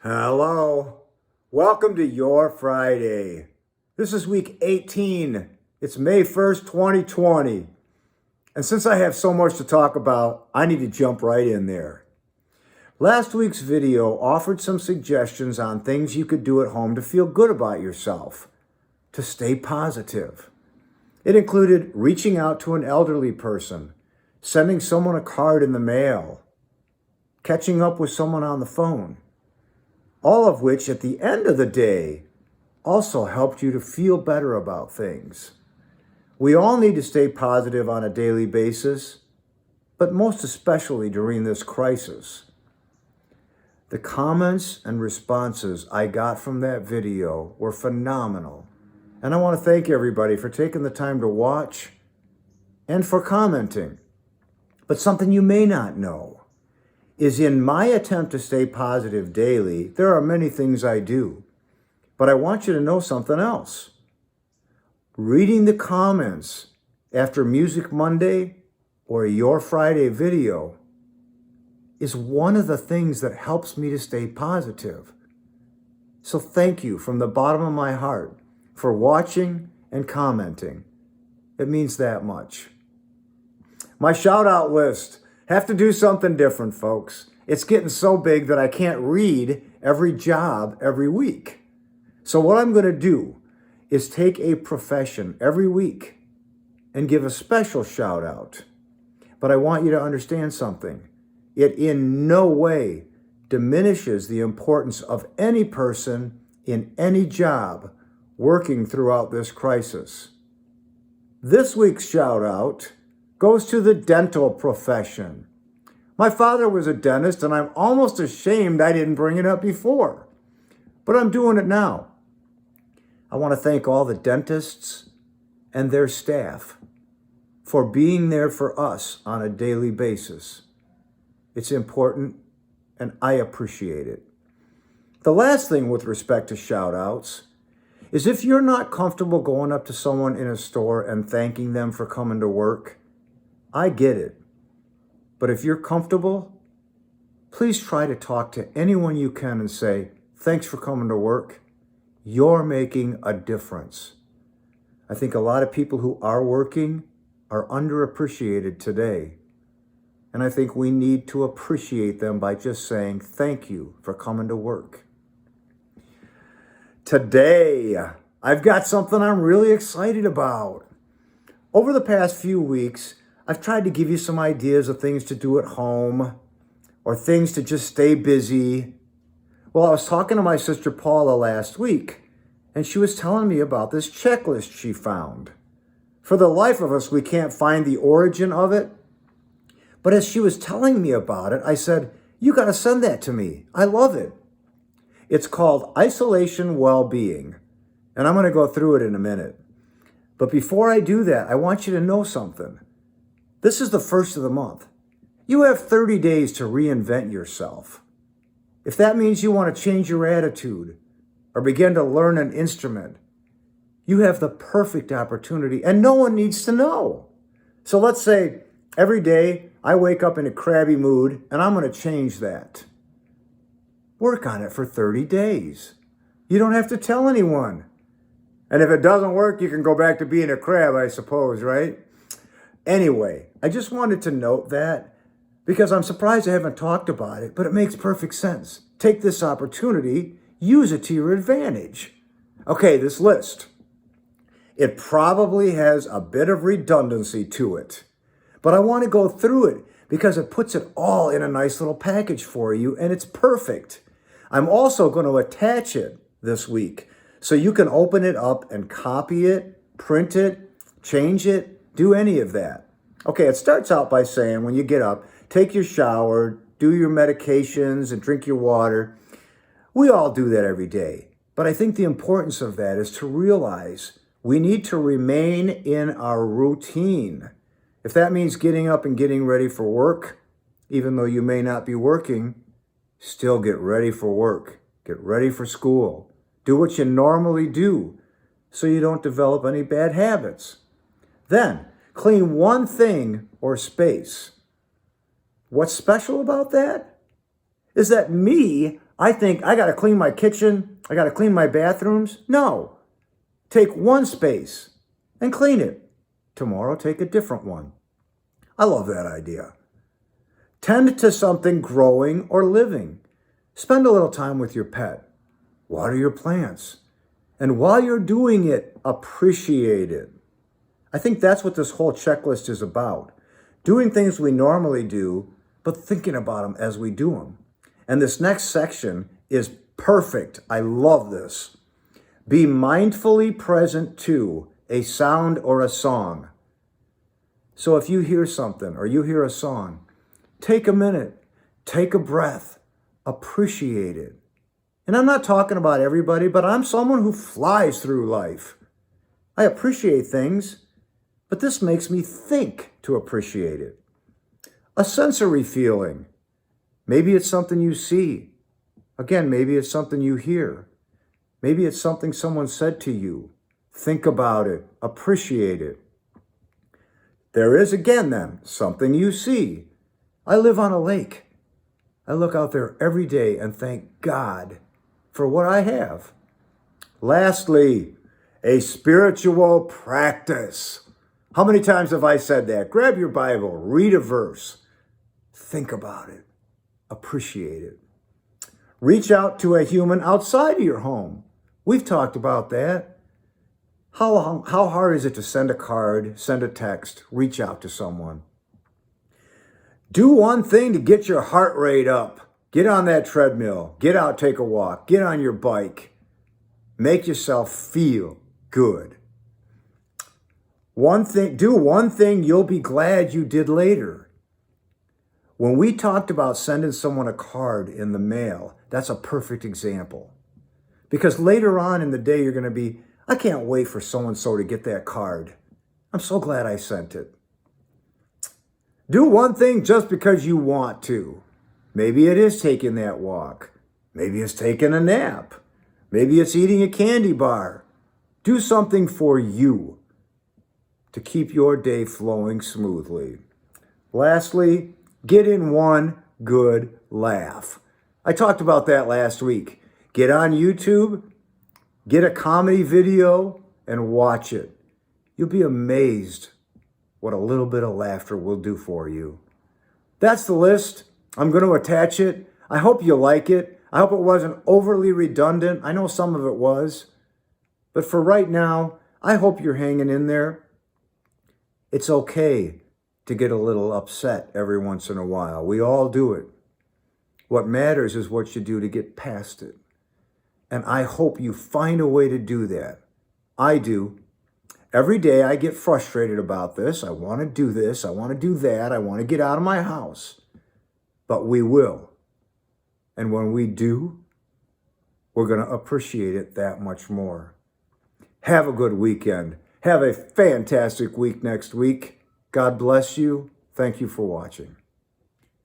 Hello. Welcome to Your Friday. This is week 18. It's May 1st, 2020. And since I have so much to talk about, I need to jump right in there. Last week's video offered some suggestions on things you could do at home to feel good about yourself, to stay positive. It included reaching out to an elderly person, sending someone a card in the mail, catching up with someone on the phone. All of which, at the end of the day, also helped you to feel better about things. We all need to stay positive on a daily basis, but most especially during this crisis. The comments and responses I got from that video were phenomenal, and I want to thank everybody for taking the time to watch and for commenting. But something you may not know is in my attempt to stay positive daily, there are many things I do. But I want you to know something else. Reading the comments after Music Monday or Your Friday video is one of the things that helps me to stay positive. So thank you from the bottom of my heart for watching and commenting. It means that much. My shout out list. Have to do something different, folks. It's getting so big that I can't read every job every week. So what I'm going to do is take a profession every week and give a special shout out. But I want you to understand something. It in no way diminishes the importance of any person in any job working throughout this crisis. This week's shout out goes to the dental profession. My father was a dentist, and I'm almost ashamed I didn't bring it up before, but I'm doing it now. I want to thank all the dentists and their staff for being there for us on a daily basis. It's important, and I appreciate it. The last thing with respect to shout outs is if you're not comfortable going up to someone in a store and thanking them for coming to work, I get it. But if you're comfortable, please try to talk to anyone you can and say, thanks for coming to work. You're making a difference. I think a lot of people who are working are underappreciated today. And I think we need to appreciate them by just saying, thank you for coming to work. Today, I've got something I'm really excited about. Over the past few weeks, I've tried to give you some ideas of things to do at home or things to just stay busy. Well, I was talking to my sister Paula last week, and she was telling me about this checklist she found. For the life of us, we can't find the origin of it. But as she was telling me about it, I said, you got to send that to me. I love it. It's called Isolation Well-Being, and I'm going to go through it in a minute. But before I do that, I want you to know something. This is the first of the month. You have 30 days to reinvent yourself. If that means you want to change your attitude or begin to learn an instrument, you have the perfect opportunity, and no one needs to know. So let's say every day I wake up in a crabby mood and I'm going to change that. Work on it for 30 days. You don't have to tell anyone. And if it doesn't work, you can go back to being a crab, I suppose, right? Anyway, I just wanted to note that because I'm surprised I haven't talked about it, but it makes perfect sense. Take this opportunity, use it to your advantage. Okay, this list. It probably has a bit of redundancy to it, but I want to go through it because it puts it all in a nice little package for you, and it's perfect. I'm also going to attach it this week so you can open it up and copy it, print it, change it, do any of that. Okay, it starts out by saying when you get up, take your shower, do your medications, and drink your water. We all do that every day. But I think the importance of that is to realize we need to remain in our routine. If that means getting up and getting ready for work, even though you may not be working, still get ready for work. Get ready for school. Do what you normally do so you don't develop any bad habits. Then, clean one thing or space. What's special about that? Is that me? I think I got to clean my kitchen. I got to clean my bathrooms. No. Take one space and clean it. Tomorrow, take a different one. I love that idea. Tend to something growing or living. Spend a little time with your pet. Water your plants. And while you're doing it, appreciate it. I think that's what this whole checklist is about. Doing things we normally do, but thinking about them as we do them. And this next section is perfect. I love this. Be mindfully present to a sound or a song. So if you hear something or you hear a song, take a minute, take a breath, appreciate it. And I'm not talking about everybody, but I'm someone who flies through life. I appreciate things, but this makes me think to appreciate it. A sensory feeling. Maybe it's something you see. Again, maybe it's something you hear. Maybe it's something someone said to you. Think about it, appreciate it. There is again then, something you see. I live on a lake. I look out there every day and thank God for what I have. Lastly, a spiritual practice. How many times have I said that? Grab your Bible, read a verse, think about it, appreciate it. Reach out to a human outside of your home. We've talked about that. How hard is it to send a card, send a text, reach out to someone? Do one thing to get your heart rate up. Get on that treadmill. Get out, take a walk. Get on your bike. Make yourself feel good. Do one thing you'll be glad you did later. When we talked about sending someone a card in the mail, that's a perfect example. Because later on in the day, you're going to be, I can't wait for so-and-so to get that card. I'm so glad I sent it. Do one thing just because you want to. Maybe it is taking that walk. Maybe it's taking a nap. Maybe it's eating a candy bar. Do something for you to keep your day flowing smoothly. Lastly, get in one good laugh. I talked about that last week. Get on YouTube, get a comedy video, and watch it. You'll be amazed what a little bit of laughter will do for you. That's the list. I'm going to attach it. I hope you like it. I hope it wasn't overly redundant. I know some of it was. But for right now, I hope you're hanging in there. It's okay to get a little upset every once in a while. We all do it. What matters is what you do to get past it. And I hope you find a way to do that. I do. Every day I get frustrated about this. I want to do this. I want to do that. I want to get out of my house. But we will. And when we do, we're going to appreciate it that much more. Have a good weekend. Have a fantastic week next week. God bless you. Thank you for watching.